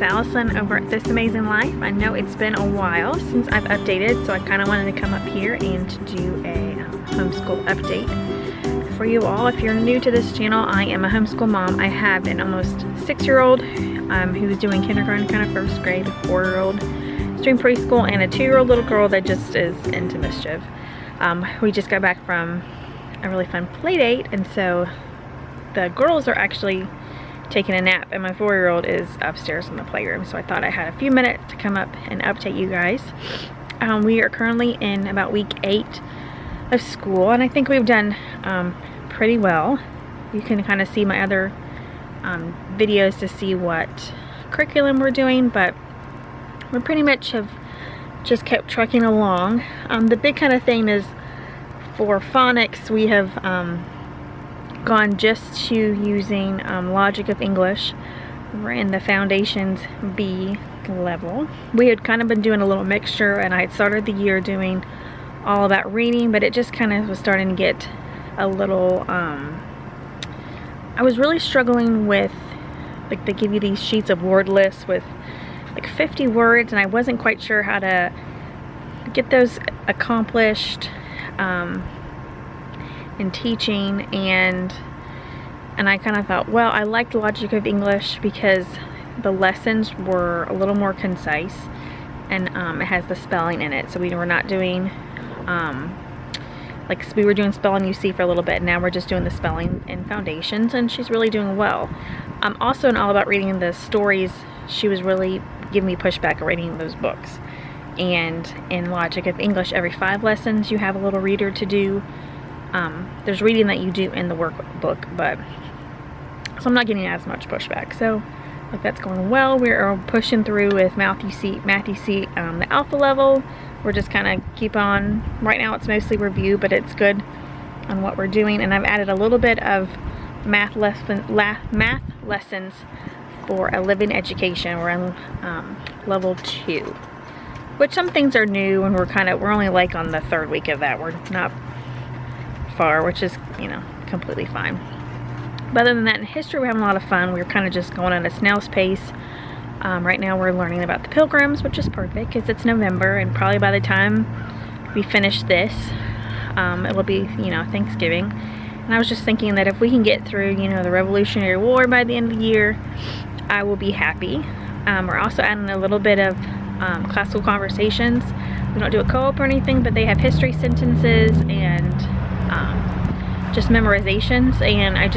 Allison over at This Amazing Life. I know it's been a while since I've updated, so I kind of wanted to come up here and do a homeschool update for you all. If you're new to this channel, I am a homeschool mom. I have an almost 6-year-old who's doing kindergarten, kind of first grade, a 4-year-old who's doing preschool, and a 2-year-old little girl that just is into mischief. We just got back from a really fun play date, and so the girls are actually taking a nap, and my 4-year-old is upstairs in the playroom. So I thought I had a few minutes to come up and update you guys. We are currently in about week 8 of school, and I think we've done pretty well. You can kind of see my other videos to see what curriculum we're doing, but we pretty much have just kept trucking along. The big kind of thing is for phonics, we have gone just to using Logic of English. We're in the Foundations B level. We had kind of been doing a little mixture, and I had started the year doing all about reading, but it just kind of was starting to get a little, I was really struggling with, like, they give you these sheets of word lists with like 50 words, and I wasn't quite sure how to get those accomplished in teaching, and I kind of thought, well, I liked Logic of English because the lessons were a little more concise, and it has the spelling in it. So we were not doing like, we were doing spelling UC for a little bit, and now we're just doing the spelling in Foundations, and she's really doing well. Also, in All About Reading the stories, she was really giving me pushback at reading those books. And in Logic of English, every 5 lessons you have a little reader to do. There's reading that you do in the workbook, but so I'm not getting as much pushback. So like, that's going well. We're pushing through with Math UC, the alpha level. We're just kind of keep on. Right now it's mostly review, but it's good on what we're doing. And I've added a little bit of math lessons for a living education. We're on level 2, which some things are new, and we're only like on the 3rd week of that. We're not far, which is, you know, completely fine. But other than that, in history, we're having a lot of fun. We're kind of just going at a snail's pace. Right now we're learning about the Pilgrims, which is perfect because it's November, and probably by the time we finish this, it'll be, you know, Thanksgiving. And I was just thinking that if we can get through, you know, the Revolutionary War by the end of the year, I will be happy. We're also adding a little bit of classical conversations. We don't do a co-op or anything, but they have history sentences and just memorizations, and I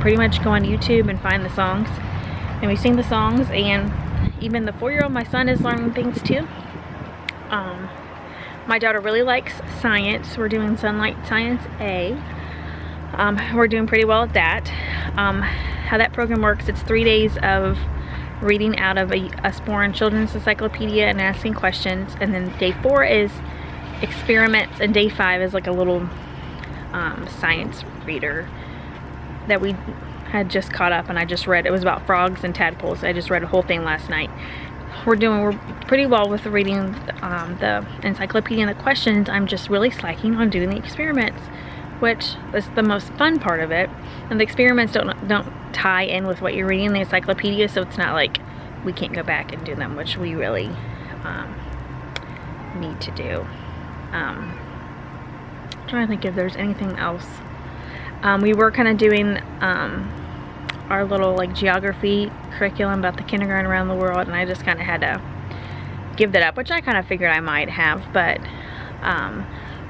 pretty much go on YouTube and find the songs, and we sing the songs. And even the 4-year-old, my son, is learning things too. My daughter really likes science. We're doing Sunlight Science A. We're doing pretty well at that. How that program works, it's 3 days of reading out of a Sporran Children's Encyclopedia and asking questions, and then day 4 is experiments, and day 5 is like a little science reader that we had just caught up, and I just read. It was about frogs and tadpoles. I just read a whole thing last night. We're pretty well with reading the encyclopedia and the questions. I'm just really slacking on doing the experiments, which is the most fun part of it. And the experiments don't tie in with what you're reading in the encyclopedia, so it's not like we can't go back and do them, which we really need to do. I'm trying to think if there's anything else. We were kind of doing our little, like, geography curriculum about the kindergarten around the world, and I just kind of had to give that up, which I kind of figured I might have. But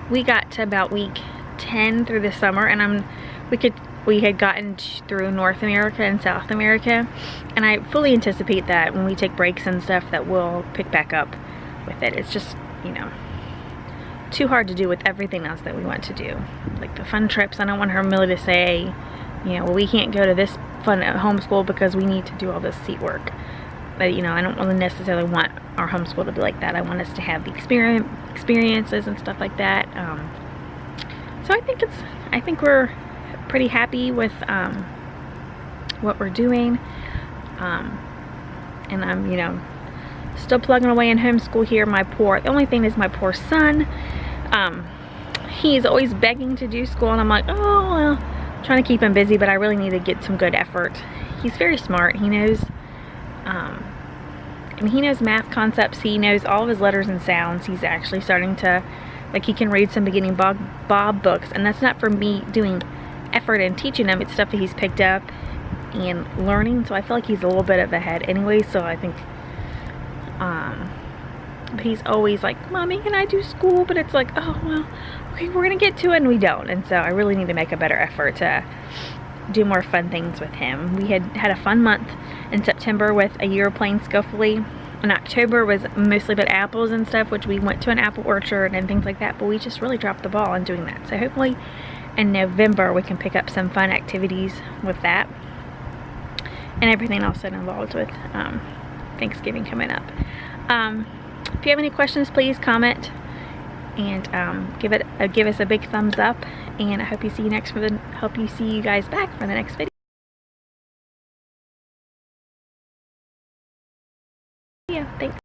we got to about week 10 through the summer, and we had gotten through North America and South America, and I fully anticipate that when we take breaks and stuff that we'll pick back up with it. It's just, you know, too hard to do with everything else that we want to do, like the fun trips. I don't want her Millie to say, you know, well, we can't go to this fun at homeschool because we need to do all this seat work. But, you know, I don't really necessarily want our homeschool to be like that. I want us to have the experiences and stuff like that. So I think we're pretty happy with what we're doing, and I'm, you know, still plugging away in homeschool here. The only thing is my poor son. He's always begging to do school, and I'm like, oh, well, I'm trying to keep him busy, but I really need to get some good effort. He's very smart. He knows And he knows math concepts. He knows all of his letters and sounds. He's actually starting to, like, he can read some beginning Bob books, and that's not from me doing effort in teaching him. It's stuff that he's picked up and learning, so I feel like he's a little bit of ahead anyway. So I think but he's always like, Mommy, can I do school? But it's like, oh well, okay, we're gonna get to it, and we don't. And so I really need to make a better effort to do more fun things with him. We had a fun month in September with a year playing skillfully, and October was mostly about apples and stuff, which we went to an apple orchard and things like that, but we just really dropped the ball on doing that. So hopefully in November we can pick up some fun activities with that and everything else that involved with Thanksgiving coming up. If you have any questions, please comment and give us a big thumbs up, and I hope you see you guys back for the next video. Yeah, thanks.